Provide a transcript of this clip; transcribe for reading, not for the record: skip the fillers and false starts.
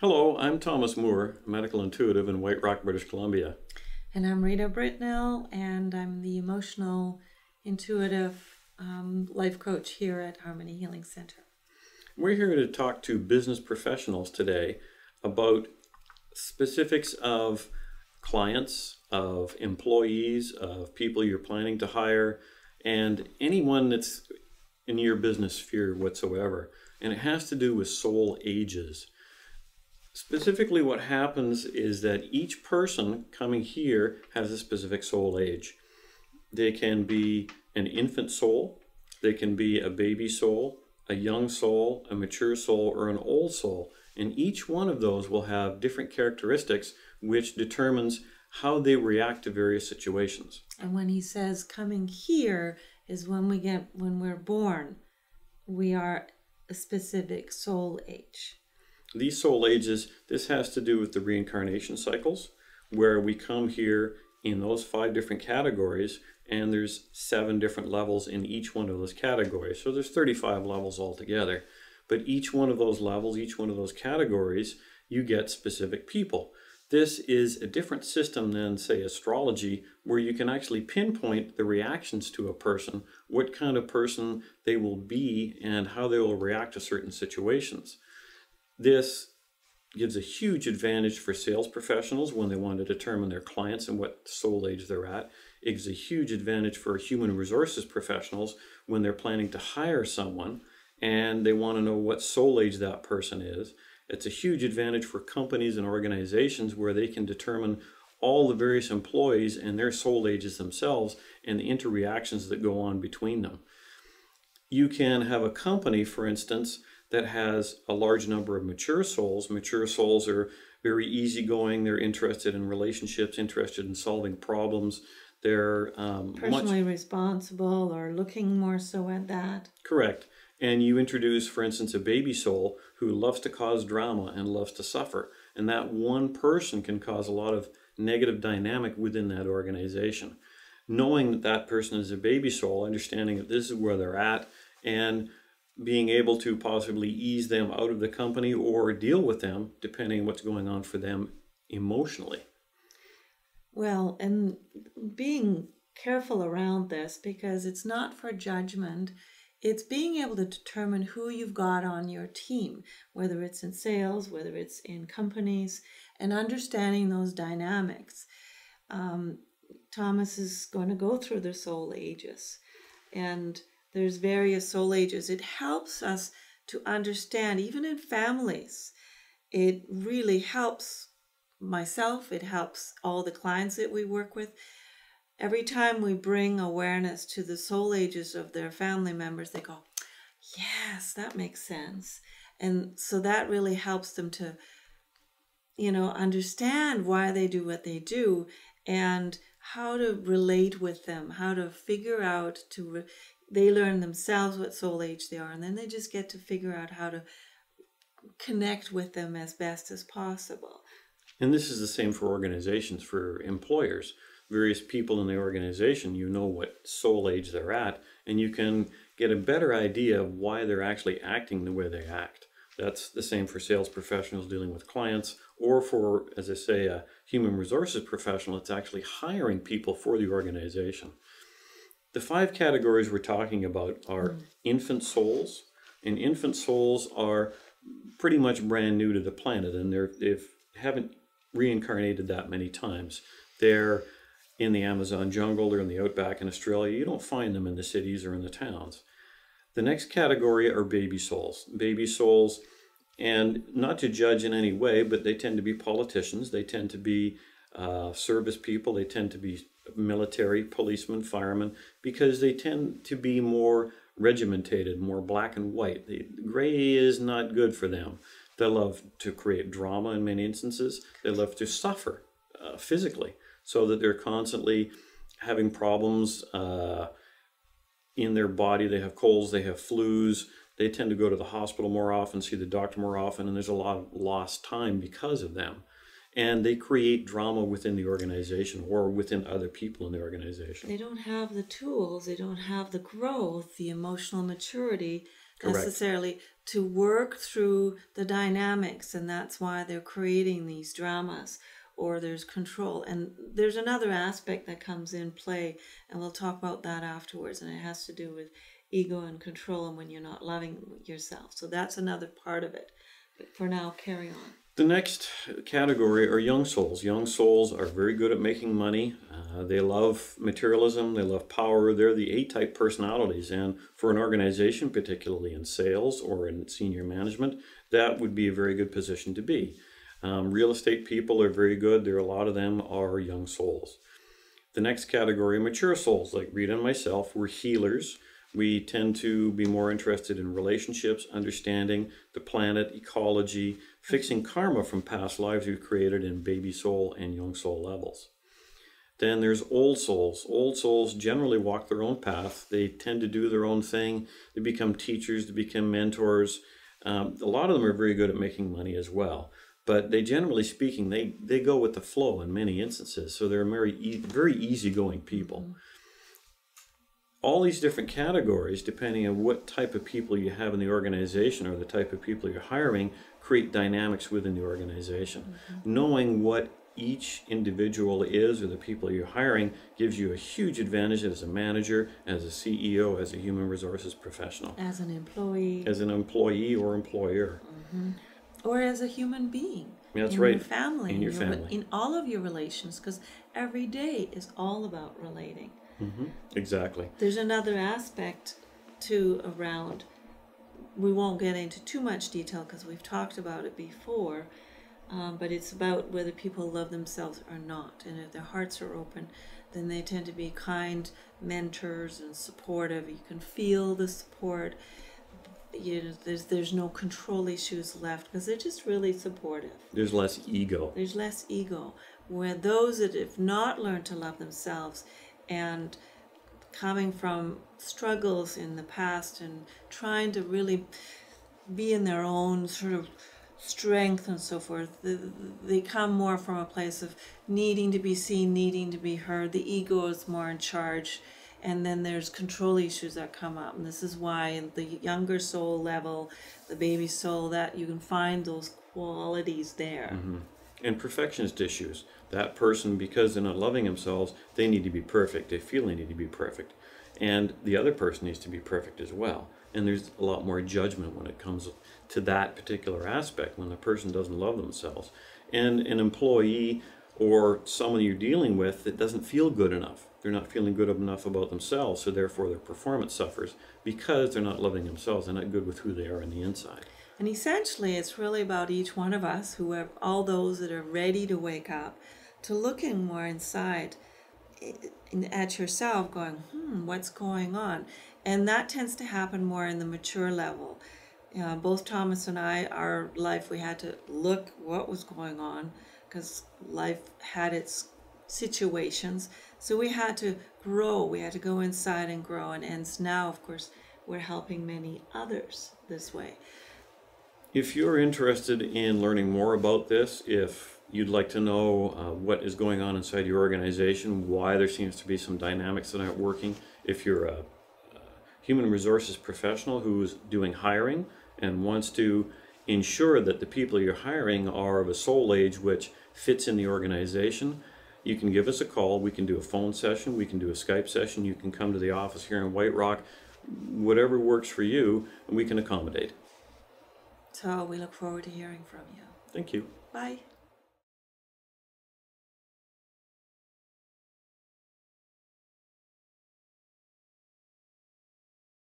Hello, I'm Thomas Moore, a medical intuitive in White Rock, British Columbia. And I'm Rita Britnell, and I'm the emotional intuitive life coach here at Harmony Healing Center. We're here to talk to business professionals today about specifics of clients, of employees, of people you're planning to hire, and anyone that's in your business sphere whatsoever. And it has to do with soul ages. Specifically, what happens is that each person coming here has a specific soul age. They can be an infant soul, they can be a baby soul, a young soul, a mature soul, or an old soul. And each one of those will have different characteristics which determines how they react to various situations. And when he says coming here is when we're born, we are a specific soul age. These soul ages, this has to do with the reincarnation cycles, where we come here in those 5 different categories, and there's 7 different levels in each one of those categories. So there's 35 levels altogether. But each one of those levels, each one of those categories, you get specific people. This is a different system than, say, astrology, where you can actually pinpoint the reactions to a person, what kind of person they will be, and how they will react to certain situations. This gives a huge advantage for sales professionals when they want to determine their clients and what soul age they're at. It gives a huge advantage for human resources professionals when they're planning to hire someone and they want to know what soul age that person is. It's a huge advantage for companies and organizations where they can determine all the various employees and their soul ages themselves and the interreactions that go on between them. You can have a company, for instance, that has a large number of mature souls. Mature souls are very easygoing. They're interested in relationships, interested in solving problems. They're Personally responsible or looking more so at that. Correct. And you introduce, for instance, a baby soul who loves to cause drama and loves to suffer. And that one person can cause a lot of negative dynamic within that organization. Knowing that that person is a baby soul, understanding that this is where they're at, and being able to possibly ease them out of the company or deal with them depending on what's going on for them emotionally. Well, and being careful around this, because it's not for judgment. It's being able to determine who you've got on your team, whether it's in sales, whether it's in companies, and understanding those dynamics. Thomas is going to go through the soul ages, and there's various soul ages. It helps us to understand, even in families, it really helps myself, it helps all the clients that we work with. Every time we bring awareness to the soul ages of their family members, they go, yes, that makes sense. And so that really helps them to, understand why they do what they do and how to relate with them, how to figure out they learn themselves what soul age they are, and then they just get to figure out how to connect with them as best as possible. And this is the same for organizations, for employers. Various people in the organization, you know what soul age they're at, and you can get a better idea of why they're actually acting the way they act. That's the same for sales professionals dealing with clients, or for, as I say, a human resources professional that's actually hiring people for the organization. The 5 categories we're talking about are infant souls, and infant souls are pretty much brand new to the planet, and they haven't reincarnated that many times. They're in the Amazon jungle, they're in the outback in Australia. You don't find them in the cities or in the towns. The next category are baby souls. Baby souls, and not to judge in any way, but they tend to be politicians, they tend to be service people, they tend to be military, policemen, firemen, because they tend to be more regimented, more black and white. The gray is not good for them. They love to create drama in many instances. They love to suffer physically, so that they're constantly having problems in their body. They have colds, they have flus. They tend to go to the hospital more often, see the doctor more often, and there's a lot of lost time because of them. And they create drama within the organization or within other people in the organization. They don't have the tools, they don't have the growth, the emotional maturity Correct. necessarily to work through the dynamics, and that's why they're creating these dramas, or there's control. And there's another aspect that comes in play, and we'll talk about that afterwards, and it has to do with ego and control and when you're not loving yourself. So that's another part of it. But for now, carry on. The next category are young souls. Young souls are very good at making money. They love materialism. They love power. They're the A-type personalities. And for an organization, particularly in sales or in senior management, that would be a very good position to be. Real estate people are very good. A lot of them are young souls. The next category are mature souls, like Rita and myself. We're healers. We tend to be more interested in relationships, understanding the planet, ecology, fixing karma from past lives we've created in baby soul and young soul levels. Then there's old souls. Old souls generally walk their own path. They tend to do their own thing. They become teachers, they become mentors. A lot of them are very good at making money as well. But they, generally speaking, they go with the flow in many instances. So they're very easygoing people. Mm-hmm. All these different categories, depending on what type of people you have in the organization or the type of people you're hiring, create dynamics within the organization. Mm-hmm. Knowing what each individual is or the people you're hiring gives you a huge advantage as a manager, as a CEO, as a human resources professional. As an employee. As an employee or employer. Mm-hmm. Or as a human being. That's in right. Your family. In your family. In all of your relations, because every day is all about relating. Mm-hmm. Exactly. There's another aspect too around, we won't get into too much detail because we've talked about it before, but it's about whether people love themselves or not. And if their hearts are open, then they tend to be kind mentors and supportive. You can feel the support. There's no control issues left because they're just really supportive. There's less ego. There's less ego. Where those that have not learned to love themselves and coming from struggles in the past and trying to really be in their own sort of strength and so forth, they come more from a place of needing to be seen, needing to be heard. The ego is more in charge, and then there's control issues that come up. And this is why in the younger soul level, the baby soul, that you can find those qualities there. Mm-hmm. And perfectionist issues. That person, because they're not loving themselves, they need to be perfect. They feel they need to be perfect. And the other person needs to be perfect as well. And there's a lot more judgment when it comes to that particular aspect, when the person doesn't love themselves. And an employee or someone you're dealing with that doesn't feel good enough. They're not feeling good enough about themselves, so therefore their performance suffers because they're not loving themselves. They're not good with who they are on the inside. And essentially, it's really about each one of us, all those that are ready to wake up, to looking more inside at yourself, going, what's going on? And that tends to happen more in the mature level. Both Thomas and I, our life, we had to look what was going on because life had its situations. So we had to grow. We had to go inside and grow. And now, of course, we're helping many others this way. If you're interested in learning more about this, if you'd like to know what is going on inside your organization, why there seems to be some dynamics that aren't working, if you're a human resources professional who's doing hiring and wants to ensure that the people you're hiring are of a soul age which fits in the organization, you can give us a call. We can do a phone session. We can do a Skype session. You can come to the office here in White Rock. Whatever works for you, and we can accommodate. So we look forward to hearing from you. Thank you. Bye.